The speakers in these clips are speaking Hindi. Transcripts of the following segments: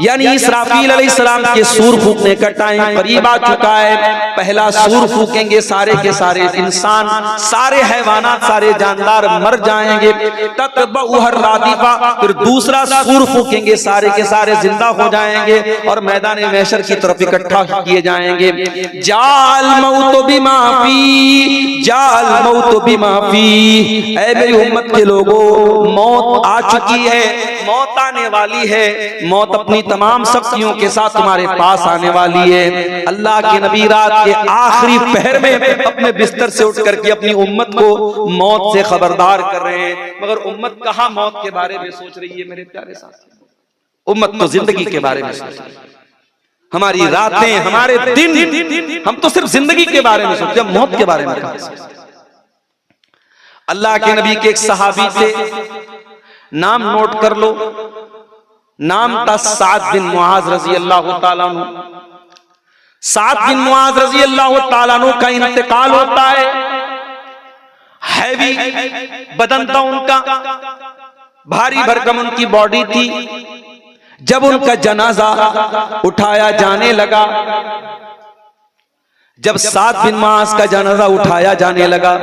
यानी इसराफील अलैहिस्सलाम के सूर फूकने का टाइम करीब आ चुका है। पहला सूर फूकेंगे, सारे के सारे इंसान, सारे हैवानात, सारे जानदार मर जाएंगे। तत्बउहर रादिफा, फिर दूसरा सूर फूकेंगे, सारे के सारे जिंदा हो जाएंगे और मैदान महशर की तरफ इकट्ठा किए जाएंगे। जाल मौत बिमा फी, जाल मौत बिमा फी, ऐ मेरी उम्मत के लोगों, मौत आ चुकी है, मौत आने वाली है, मौत अपनी तमाम शक्तियों के साथ तुम्हारे पास आने वाली है। अल्लाह के नबी रात के आखिरी पहर में अपने बिस्तर से उठ करके अपनी उम्मत को मौत से खबरदार कर रहे हैं, मगर उम्मत कहाँ मौत के बारे में सोच रही है मेरे प्यारे साथी। उम्मत तो जिंदगी के बारे में सोच रही है। हमारी रातें, हमारे दिन, हम तो सिर्फ जिंदगी के बारे में सोचते हैं, मौत के बारे में कहाँ सोचते। अल्लाह के नबी के एक सहाबी थे, नाम नोट कर लो, नाम था साद बिन मुआज रजी अल्लाह ताला अन्हु। साद बिन मुआज रजी अल्लाह ताला अन्हु का इंतकाल होता है। हैवी बदन था उनका, भारी भरकम उनकी बॉडी थी। जब उनका जनाजा उठाया जाने लगा, जब साद बिन मुआज का जनाजा उठाया जाने लगा,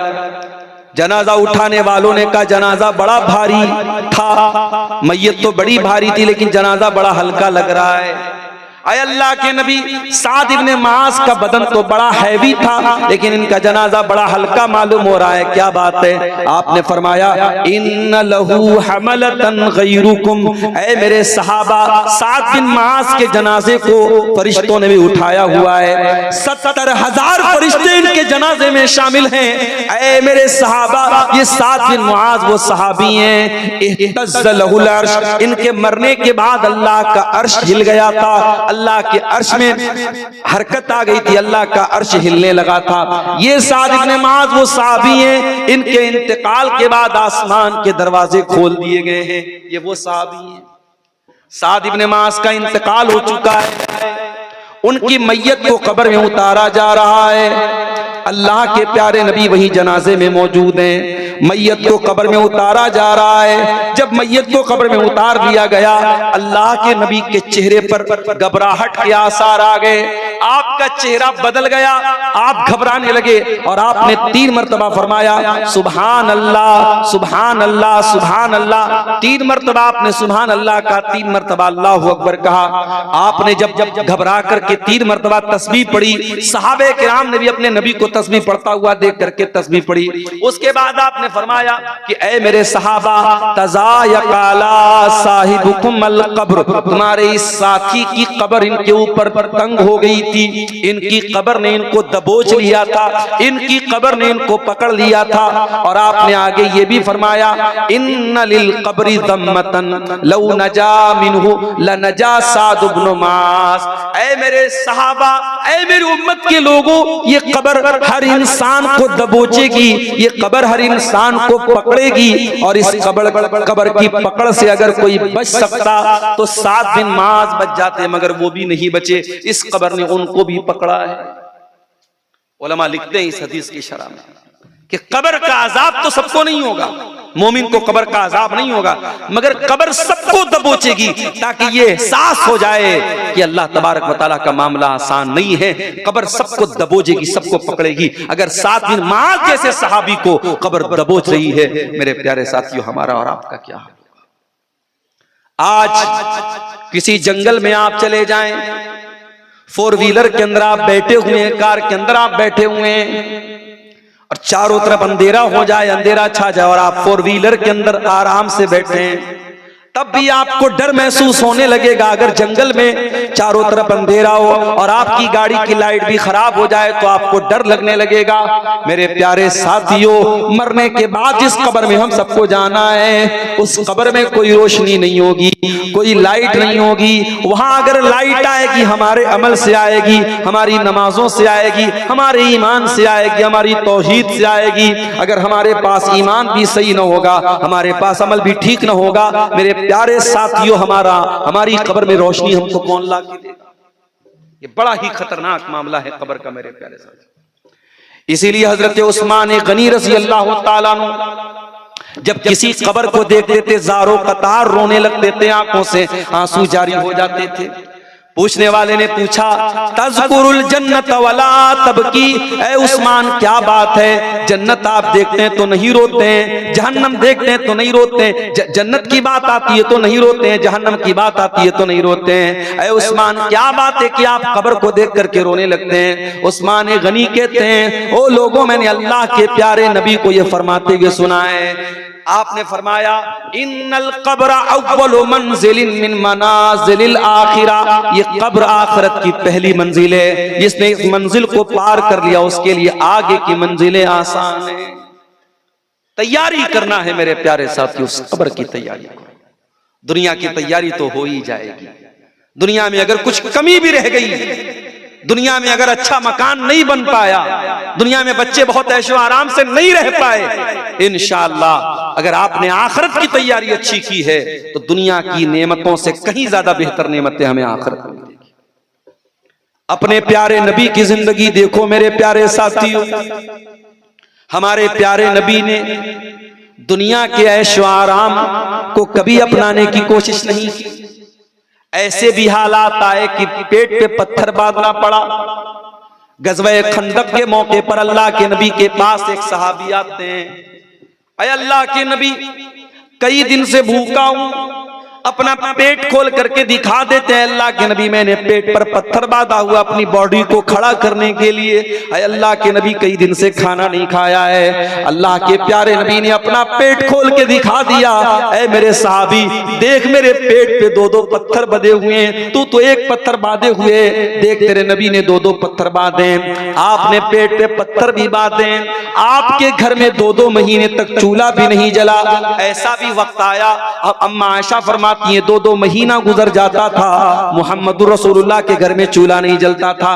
जनाजा उठाने वालों ने कहा जनाजा बड़ा भारी था, मैयत तो बड़ी भारी थी लेकिन जनाजा बड़ा हल्का लग रहा है। अय अल्लाह के नबी, साद इब्ने मुआज का बदन तो बड़ा हैवी था लेकिन इनका जनाजा बड़ा हल्का मालूम हो रहा है, क्या बात है? आपने फरमाया इन्न लहू हमलतन गैरुकुम, ऐ मेरे सहाबा, साद बिन मुआज के जनाजे को फरिश्तों ने भी उठाया हुआ है। 70,000 फरिश्ते इनके जनाजे में शामिल हैं। ऐ मेरे सहाबा, ये साद बिन मुआज वो सहाबी हैं, इhtazza लहुल अर्श, इनके मरने के बाद अल्लाह का अर्श हिल गया था, अल्लाह के अर्श में हरकत आ गई थी, अल्लाह का अर्श हिलने लगा था। ये साद इब्ने मुआज वो सहाबी हैं, इनके इंतकाल के बाद आसमान के दरवाजे खोल दिए गए हैं। ये वो सहाबी हैं। साद इब्ने मुआज का इंतकाल हो चुका है, उनकी मैयत को कब्र में उतारा जा रहा है। अल्लाह के प्यारे नबी वही जनाजे में मौजूद हैं। मैयत को कब्र में उतारा जा रहा है। जब मैयत को कब्र में उतार दिया गया, अल्लाह के नबी के चेहरे पर घबराहट के आसार आ गए। आपका चेहरा बदल गया, आप घबराने लगे और आपने 3 मरतबा फरमाया सुभान अल्लाह, सुभान अल्लाह, सुभान अल्लाह। 3 मरतबा आपने सुभान अल्लाह कहा, 3 मरतबा अल्लाहु अकबर कहा। आपने जब घबरा करके 3 मरतबा तस्बीह पढ़ी, सहाबे किराम ने भी अपने नबी को तस्बीह पढ़ता हुआ देख करके तस्बीह पढ़ी। उसके बाद आपने फरमाया कि ऐ मेरे सहाबा, तज़ायक़ला साहिबुकुम अल क़ब्र, तुम्हारे इस साथी की कब्र इनके ऊपर तंग हो गई थी, इनकी कब्र ने इनको दबोच लिया था, इनकी कब्र ने इनको पकड़ लिया था। और आपने आगे ये भी फरमाया इन्ना लिल क़ब्रि ज़म्मतन लौ नजा मिन्हु लनजा साद इब्न मुआज। ऐ मेरे सहाबा, ऐ मेरी उम्मत के लोगों, ये कब्र हर इंसान को दबोचेगी, ये कब्र हर इंसान को पकड़ेगी। और इस कब्र की पकड़ से अगर कोई बच सकता तो साद बिन मुआज बच जाते, मगर वो भी नहीं बचे, इस कब्र ने उनको भी पकड़ा है। उलमा लिखते हैं इस हदीस की शरह में कि कब्र का अजाब तो सबको नहीं होगा, मोमिन को कब्र का अजाब नहीं होगा, मगर कब्र सबको दबोचेगी ताकि ये एहसास हो जाए कि अल्लाह तबारक व तआला का मामला आसान नहीं है। कब्र सबको दबोचेगी, सबको पकड़ेगी। अगर साद बिन मुआज जैसे सहाबी को कब्र दबोच रही है, मेरे प्यारे साथियों, हमारा और आपका क्या हाल होगा? आज किसी जंगल में आप चले जाएं, 4 व्हीलर के अंदर आप बैठे हुए हैं, कार के अंदर आप बैठे हुए हैं और चारों तरफ अंधेरा हो जाए, अंधेरा छा जाए और आप 4 व्हीलर के अंदर आराम से बैठे हैं, तब भी आपको डर महसूस होने लगेगा। अगर जंगल में चारों तरफ अंधेरा हो और आपकी गाड़ी की लाइट भी खराब हो जाए तो आपको डर लगने लगेगा। मेरे प्यारे साथियों, मरने के बाद जिस कब्र में हम सबको जाना है, उस कब्र में कोई रोशनी नहीं होगी, कोई लाइट नहीं होगी। वहां अगर लाइट आएगी, हमारे अमल से आएगी, हमारी नमाजों से आएगी, हमारे ईमान से आएगी, हमारी तौहीद से आएगी। अगर हमारे पास ईमान भी सही न होगा, हमारे पास अमल भी ठीक न होगा, मेरे प्यारे साथियों, हमारी कब्र में रोशनी हमको कौन ला के देगा? ये बड़ा ही खतरनाक मामला है कब्र का, मेरे प्यारे साथियों। इसीलिए हजरत उस्मान गनी रज़ी अल्लाह ताला अन्हु जब किसी कब्र को देखते थे ज़ारो कतार रोने लगते थे, आंखों से आंसू जारी हो जाते थे। पूछने वाले ने पूछा तज़कुरुल जन्नत वला तबकी, ऐ उस्मान क्या बात है, जन्नत आप देखते हैं तो नहीं रोते हैं, जहन्नम देखते हैं तो नहीं रोते हैं, जन्नत की बात आती है तो नहीं रोते हैं, जहन्नम की बात आती है तो नहीं रोते हैं। ऐ उस्मान क्या बात है कि आप कब्र को देख करके रोने लगते हैं। उस्मान गनी कहते हैं ओ लोगों, मैंने अल्लाह के प्यारे नबी को ये फरमाते हुए सुना है, आपने फरमाया इन्नल कब्र अव्वलु मंजिलिन मिन मनाजिलिल आखिरा, ये कब्र आखिरत की पहली मंजिल है, जिसने इस मंजिल को पार कर लिया उसके लिए आगे की मंजिलें आसान है। तैयारी करना है मेरे प्यारे साथियों, उस कब्र की तैयारी। दुनिया की तैयारी तो हो ही जाएगी, दुनिया में अगर कुछ कमी भी रह गई, दुनिया में अगर अच्छा मकान नहीं बन पाया, दुनिया में बच्चे बहुत ऐशो आराम से नहीं रह पाए, इंशाअल्लाह अगर आपने आखिरत की तैयारी अच्छी की है तो दुनिया की नेमतों से कहीं ज्यादा बेहतर नेमतें हमें आखिरत में मिलेगी। अपने प्यारे नबी की जिंदगी देखो मेरे प्यारे साथियों, हमारे प्यारे नबी ने दुनिया के ऐशो आराम को कभी अपनाने की कोशिश नहीं की। ऐसे भी हालात आए कि पेट पे पत्थर बांधना पड़ा। गज़वे खंदक के मौके पर अल्लाह के नबी के पास एक सहाबी आते हैं, अय अल्लाह के नबी कई दिन से भूखा हूं, अपना पेट खोल करके दिखा देते हैं। अल्लाह के नबी मैंने पेट पर पत्थर बांधा हुआ अपनी बॉडी को खड़ा करने के लिए। अय अल्लाह के नबी कई दिन से खाना नहीं खाया है। अल्लाह के प्यारे नबी ने अपना पेट खोल के दिखा दिया, ऐ मेरे साहबी देख मेरे पेट पे दो दो पत्थर बंधे हुए हैं, तू तो एक पत्थर बांधे हुए, देख तेरे नबी ने दो दो पत्थर बांधे, आपने पेट पे पत्थर भी बांधे, आपके घर में 2-2 महीने तक चूल्हा भी नहीं जला। ऐसा भी वक्त आया, अब अम्मा आयशा फरमा 2-2 महीना गुजर जाता था, मोहम्मद रसूलुल्लाह के घर में चूल्हा नहीं जलता था।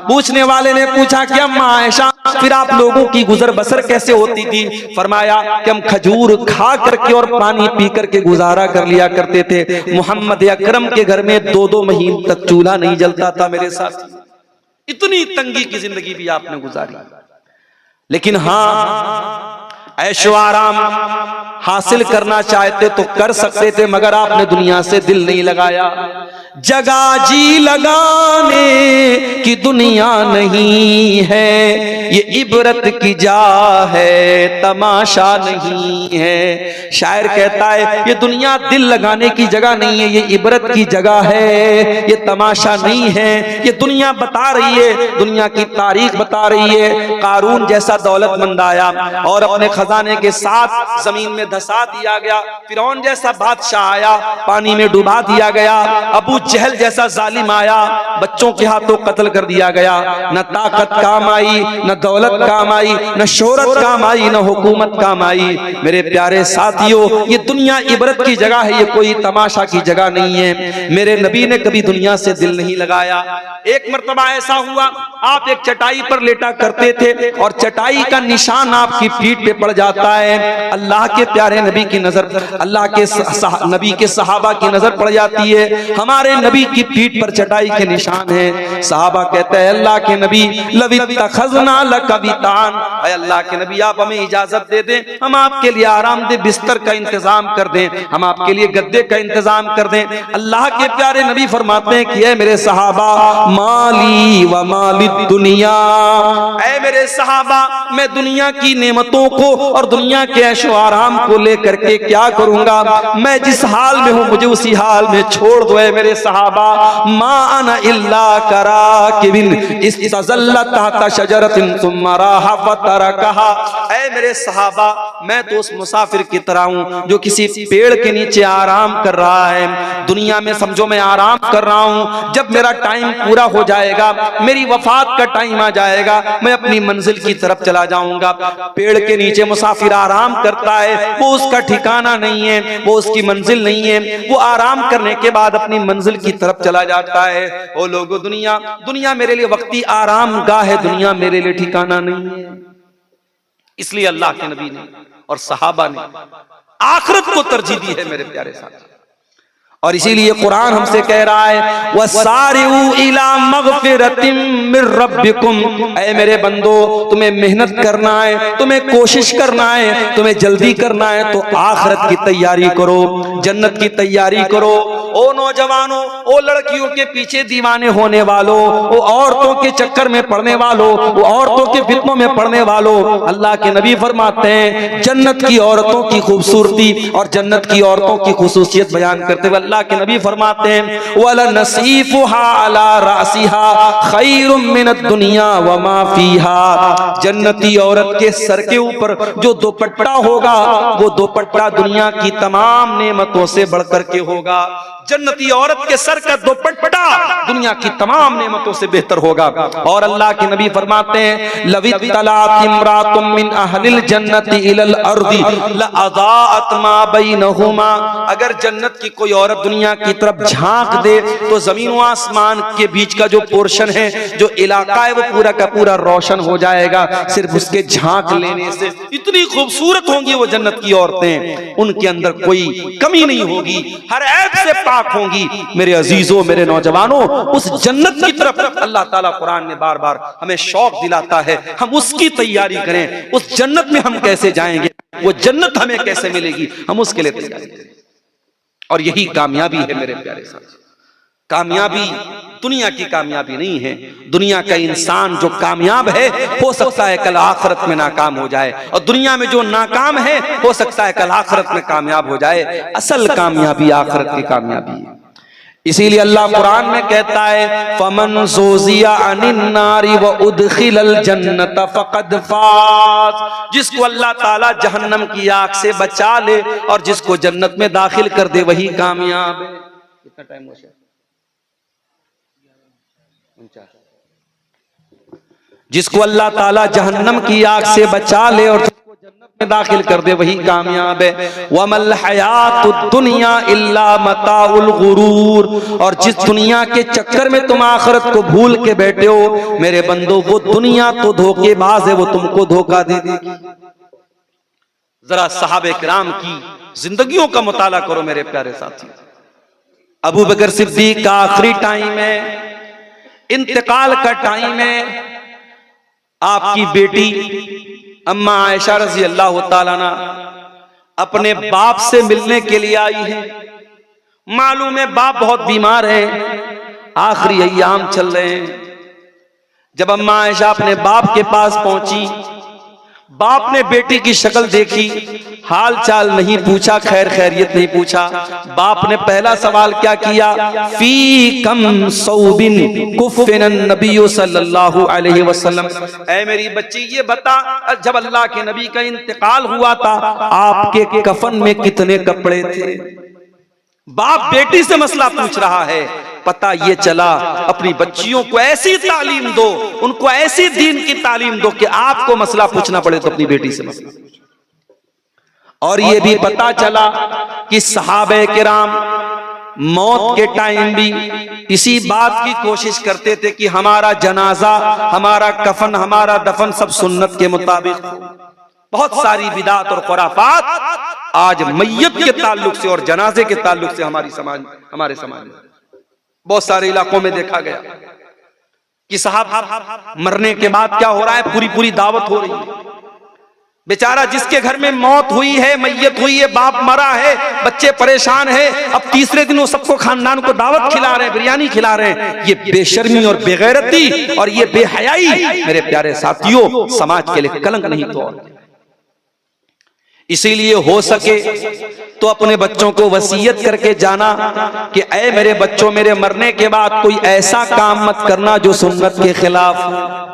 पूछने वाले ने पूछा कि अम्मा आयशा फिर आप लोगों की गुजर बसर कैसे होती थी? फरमाया कि हम खजूर खा करके और पानी पी करके गुजारा कर लिया करते थे। मोहम्मद अकरम के घर में 2-2 महीने तक चूल्हा नहीं जलता था। मेरे साथ इतनी तंगी की जिंदगी भी आपने गुजारी, लेकिन हाँ ऐशो आराम हासिल करना चाहते तो कर सकते थे, मगर आपने दुनिया से दिल नहीं लगाया। जगा जी लगाने की दुनिया नहीं है, ये इबरत की जा है तमाशा नहीं है। शायर कहता है ये दुनिया दिल लगाने की जगह नहीं है, ये इबरत की जगह है, ये तमाशा नहीं है। ये दुनिया बता रही है, दुनिया की तारीख बता रही है। कारून जैसा दौलतमंद आया और अपने खजाने के साथ जमीन में धसा दिया गया। फिरौन जैसा बादशाह आया, पानी में डुबा दिया गया। अबू जहल जैसा जालिम आया, बच्चों के हाथों कत्ल कर दिया गया। न ताकत काम आई, न दौलत काम आई, न शोहरत काम आई, न हुकूमत काम आई। मेरे प्यारे साथियों ये दुनिया इबरत की जगह है, ये कोई तमाशा की जगह नहीं है। मेरे नबी ने कभी दुनिया से दिल नहीं लगाया। एक मर्तबा ऐसा हुआ, आप एक चटाई पर लेटा करते थे और चटाई का निशान आपकी पीठ पे पड़ जाता है। अल्लाह के प्यारे नबी की नजर, अल्लाह के नबी के सहाबा की नजर पड़ जाती है, हमारे नबी की पीठ पर चटाई के निशान है। सहाबा कहते हैं अल्लाह के नबी लवित्तखज़ना लकवितान, ऐ अल्लाह के नबी आप हमें इजाजत दे दें, हम आपके लिए आरामदेह बिस्तर का इंतजाम कर दें, हम आपके लिए गद्दे का इंतजाम कर दें। अल्लाह के प्यारे नबी फरमाते हैं कि ऐ मेरे सहाबा माली व माली दुनिया, ऐ मेरे सहाबा मैं दुनिया की नेमतों को और दुनिया के ऐशो आराम को लेकर के क्या करूंगा? मैं जिस हाल में हूं मुझे उसी हाल में छोड़ दो। ऐ मेरे सहाबा मा अना इल्ला कराकिबिन इस्तज़ल्ला तहता शजरतिन सुम्मा राहा फतरकहा, ऐ मेरे सहाबा मैं तो उस मुसाफिर की तरह हूं जो किसी पेड़ के नीचे आराम कर रहा है। दुनिया में समझो मैं आराम कर रहा हूं, जब मेरा टाइम पूरा हो जाएगा, मेरी वफात का टाइम आ जाएगा, मैं अपनी मंजिल की तरफ चला जाऊंगा। पेड़ के नीचे मुसाफिर आराम करता है, वो उसका ठिकाना नहीं है, वो उसकी मंजिल नहीं है, वो आराम करने के बाद अपनी मंजिल की तरफ चला जाता है। ओ लोगों दुनिया मेरे लिए वक्ती आराम गाह है, दुनिया मेरे लिए ठिकाना नहीं है। इसलिए अल्लाह के नबी ने और सहाबा ने आखिरत को तरजीह दी है मेरे प्यारे साथ। और इसीलिए कुरान हमसे कह रहा है वसारिउ इला मगफिरतिम मिर रब्बिकुम, ऐ मेरे बंदो तुम्हें मेहनत करना है, तुम्हें कोशिश करना है, तुम्हें जल्दी करना है तो आखिरत की तैयारी करो, जन्नत की तैयारी करो। ओ नौजवानों, ओ लड़कियों के पीछे दीवाने होने वालों, ओ औरतों के चक्कर में पड़ने वालों, वो औरतों के फित्नों में पड़ने वालों, अल्लाह के नबी फरमाते हैं जन्नत की औरतों की खूबसूरती और जन्नत की औरतों की खुसूसियत बयान करते हुए अल्लाह के नबी फरमाते हैं वला नसीफुहा अला रासिहा खैरुम मिनद दुनिया व मा फीहा, जन्नती औरत के सर के ऊपर जो दुपट्टा होगा वो दुपट्टा दुनिया की तमाम नेमतों से बढ़कर के होगा। जन्नती औरत के सर का दुपट्टा दुनिया की तमाम नेमतों से बेहतर होगा। और अल्लाह के नबी फरमाते हैं लवितलात इम्रातुम मिन अहलिल जन्नति इलल अर्दी लअज़ाअत मा बैनहुमा, अगर जन्नत की कोई औरत दुनिया की तरफ झांक दे तो जमीन व आसमान के बीच का जो पोर्शन है, जो इलाका है, वो पूरा का पूरा रोशन हो जाएगा सिर्फ उसके झांक लेने से। इतनी खूबसूरत होंगी वो जन्नत की औरतें, उनके अंदर कोई कमी नहीं होगी, हर ऐब से पाक होंगी। मेरे अजीजों, मेरे नौजवानों, उस जन्नत की तरफ अल्लाह ताला कुरान में बार बार हमें शौक दिलाता है, हम उसकी तैयारी करें। उस जन्नत में हम कैसे जाएंगे, वो जन्नत हमें कैसे मिलेगी, हम उसके लिए तैयारी करें। और यही कामयाबी है मेरे प्यारे साथी। कामयाबी दुनिया की कामयाबी नहीं है। दुनिया का इंसान जो कामयाब है हो सकता है कल आखिरत में नाकाम हो जाए, और दुनिया में जो नाकाम है हो सकता है कल आखिरत में कामयाब हो जाए। असल कामयाबी आखिरत की कामयाबी है। इसीलिए अल्लाह कुरान में कहता है फमन ज़ुज़िया अनिन नारी व उदखिलल जन्नत फ़क़द फ़ाज़, जिसको अल्लाह ताला जहन्नम की आग से बचा ले और जिसको जन्नत में दाखिल कर दे वही कामयाब है। कितना टाइम हो गया? जिसको अल्लाह ताला जहन्नम की आग से बचा ले और जिसको जन्नत में दाखिल कर दे वही कामयाब है। वमल हयातुद दुनिया इल्ला मताउल गुरूर, और जिस दुनिया के चक्कर में तुम आखिरत को भूल के बैठे हो मेरे बंदो, वो दुनिया तो धोखेबाज है, वो तुमको धोखा दे देगी। जरा सहाबे किराम की जिंदगियों का मुताला करो मेरे प्यारे साथी। अबू बकर सिद्दीक का आखिरी टाइम है, इंतकाल का टाइम है। आपकी बेटी अम्मा आयशा रजी अल्लाह ताला अन्हा अपने बाप से मिलने के लिए आई है। मालूम है बाप बहुत बीमार है, आखिरी अय्याम चल रहे हैं। जब अम्मा आयशा अपने बाप के पास पहुंची, बाप ने बेटी की शक्ल देखी, हाल चाल नहीं पूछा, खैर खैरियत नहीं पूछा। बाप ने पहला सवाल क्या किया, फी कम सौबिन कुफ़िनन नबी सल्लल्लाहु अलैहि वसल्लम, ऐ मेरी बच्ची ये बता जब अल्लाह के नबी का इंतकाल हुआ था आपके कफन में कितने कपड़े थे। बाप बेटी से मसला पूछ रहा है। पता ये चला अपनी बच्चियों को ऐसी तालीम दो, उनको ऐसी दीन की तालीम दो कि आपको मसला पूछना पड़े तो अपनी बेटी से मसला पूछो। और ये भी पता चला कि सहाबे किराम मौत के टाइम भी इसी बात की कोशिश करते थे कि हमारा जनाजा, हमारा कफन, हमारा दफन सब सुन्नत के मुताबिक। बहुत सारी बिदात और खुराफात आज मैयत के ताल्लुक से और जनाजे के ताल्लुक से हमारे समाज में बहुत सारे इलाकों में देखा गया कि साहब मरने के बाद क्या हो रहा है, पूरी पूरी दावत हो रही है। बेचारा जिसके घर में मौत हुई है, मैयत हुई है, बाप मरा है, बच्चे परेशान है, अब तीसरे दिन वो सबको खानदान को दावत खिला रहे हैं, बिरयानी खिला रहे हैं। ये बेशर्मी और बेगैरती और ये बेहयाई मेरे प्यारे साथियों समाज के लिए कलंक नहीं तो और। इसीलिए हो सके तो अपने बच्चों को वसीयत करके जाना कि ऐ मेरे बच्चों, मेरे मरने के बाद कोई ऐसा काम मत करना जो सुन्नत के खिलाफ हो।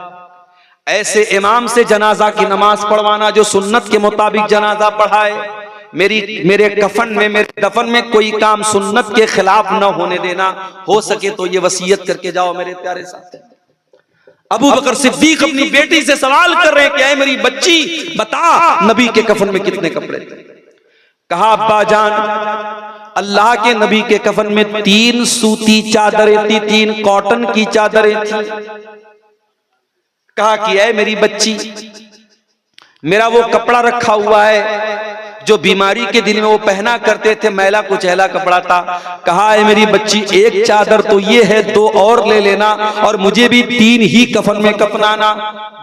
ऐसे इमाम से जनाजा की नमाज पढ़वाना जो सुन्नत के मुताबिक जनाजा पढ़ाए। मेरे कफन में, मेरे दफन में कोई काम सुन्नत के खिलाफ न होने देना। हो सके तो ये वसीयत करके जाओ मेरे प्यारे साथी। अबू बकर सिद्दीक अपनी बेटी से सवाल कर रहे हैं कि ऐ मेरी बच्ची बता नबी के कफन में कितने कपड़े थे। कहा अब्बा जान, अल्लाह के नबी के कफन में 3 सूती चादरें थी, 3 कॉटन की चादरें थी। कहा कि ऐ मेरी बच्ची, मेरा वो कपड़ा रखा हुआ है जो बीमारी के दिन में वो पहना करते थे, मैला कुचैला कपड़ा था। कहा है मेरी बच्ची एक चादर तो ये है, 2 और ले लेना और मुझे भी 3 ही कफन में कफनाना।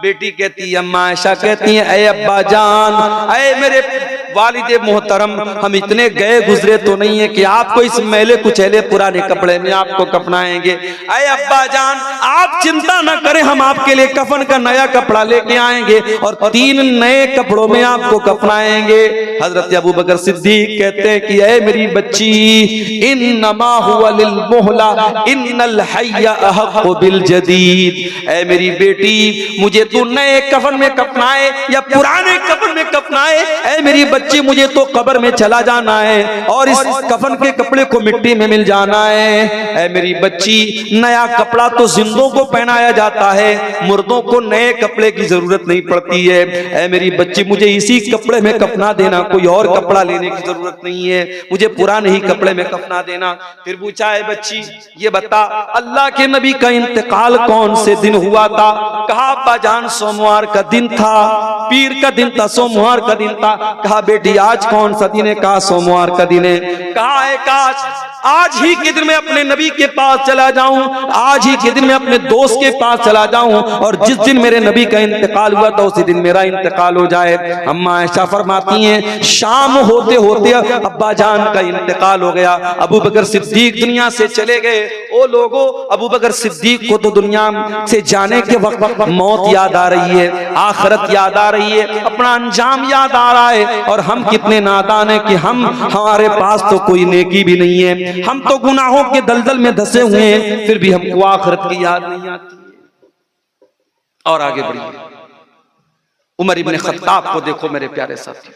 बेटी कहती है, अम्मा आयशा कहती है, अय अब्बा जान, अय मेरे वालिदे मोहतरम, हम इतने गए गुजरे तो नहीं है कि आपको इस मैले कुचैले पुराने कपड़े में आपको कफनाएंगे। अय अब्बा जान, आप चिंता न करें, हम आपके लिए कफन का नया कपड़ा लेके आएंगे और 3 नए कपड़ों में आपको कफनाएंगे। हजरत अबू बकर सिद्दीक कहते हैं कि ऐ मेरी बच्ची, इन्नमा हुवा लिल मुहला इन्नल हय्या अहक्कु बिल जदीद। ऐ मेरी बेटी, मुझे तू नए कफन में कफनाए या पुराने कफन में कफनाए, ऐ मेरी बच्ची मुझे तो कब्र में चला जाना है और इस कफन के कपड़े को मिट्टी में मिल जाना है। ऐ मेरी बच्ची, नया कपड़ा तो जिंदों को पहनाया जाता है, मुर्दों को नए कपड़े की जरूरत नहीं पड़ती है। ऐ मेरी बच्ची, मुझे इसी कपड़े में कफना देना, कोई और कपड़ा लेने की जरूरत नहीं है, मुझे पुराने ही कपड़े में कफना देना। फिर पूछा, है बच्ची ये बता, अल्लाह के नबी का इंतकाल कौन से दिन हुआ था? कहा अब्बा जान, सोमवार का दिन था, पीर का दिन था, सोमवार का दिन था। कहा बेटी आज कौन सा दिन है? कहा सोमवार का दिन है। कहा है काश आज ही के दिन मैं अपने नबी के पास चला जाऊं, आज ही के दिन मैं अपने दोस्त के पास चला जाऊं और जिस दिन मेरे नबी का इंतकाल हुआ था उसी दिन मेरा इंतकाल हो जाए। अम्मा आयशा फरमाती हैं, शाम होते होते अब्बा जान का इंतकाल हो गया, अबू बकर सिद्दीक दुनिया से चले गए। ओ लोगों, अबू बकर सिद्दीक को तो दुनिया से जाने के वक्त मौत याद आ रही है, आखिरत याद आ रही है, अपना अंजाम याद आ रहा है। और हम कितने नादान हैं कि हमारे पास तो कोई नेकी भी नहीं है, हम तो गुनाहों के दलदल में धंसे हुए हैं, फिर भी हमको आखिरत की याद नहीं आती। और आगे बढ़िए, उमर इब्ने खत्ताब को देखो मेरे प्यारे साथी,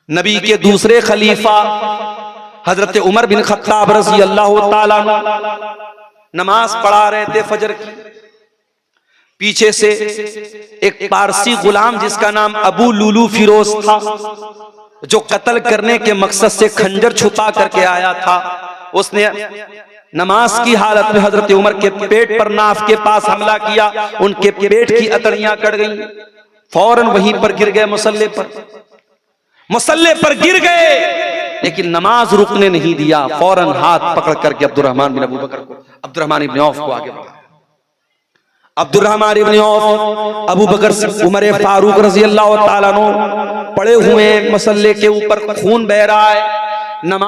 नबी के दूसरे खलीफा हजरत उमर बिन खत्ताब रज़ी अल्लाह ताला नमाज पढ़ा रहे थे फजर की। पीछे से एक पारसी गुलाम जिसका नाम अबू लुलू फिरोज था, जो कत्ल करने के मकसद से खंजर छुपा करके आया था, उसने नमाज की हालत में हजरत उमर के पेट पर नाफ के पास हमला किया। उनके पेट की अतड़ियां कट गईं, फौरन वहीं पर गिर गए, मुसल्ले पर गिर गए, लेकिन नमाज रुकने नहीं दिया। फौरन हाथ पकड़ करके अब्दुर्रहमान बिन अबू बकर को, अब्दुर्रहमान इब्ने औफ को आगे बढ़ा। अब्दुर्रहमान इब्ने औफ, अबू बकर, उमर फारूक रज़ी अल्लाह ताला अन्हु पड़े हुए मसल्ले के ऊपर, खून बह रहा है, नमाज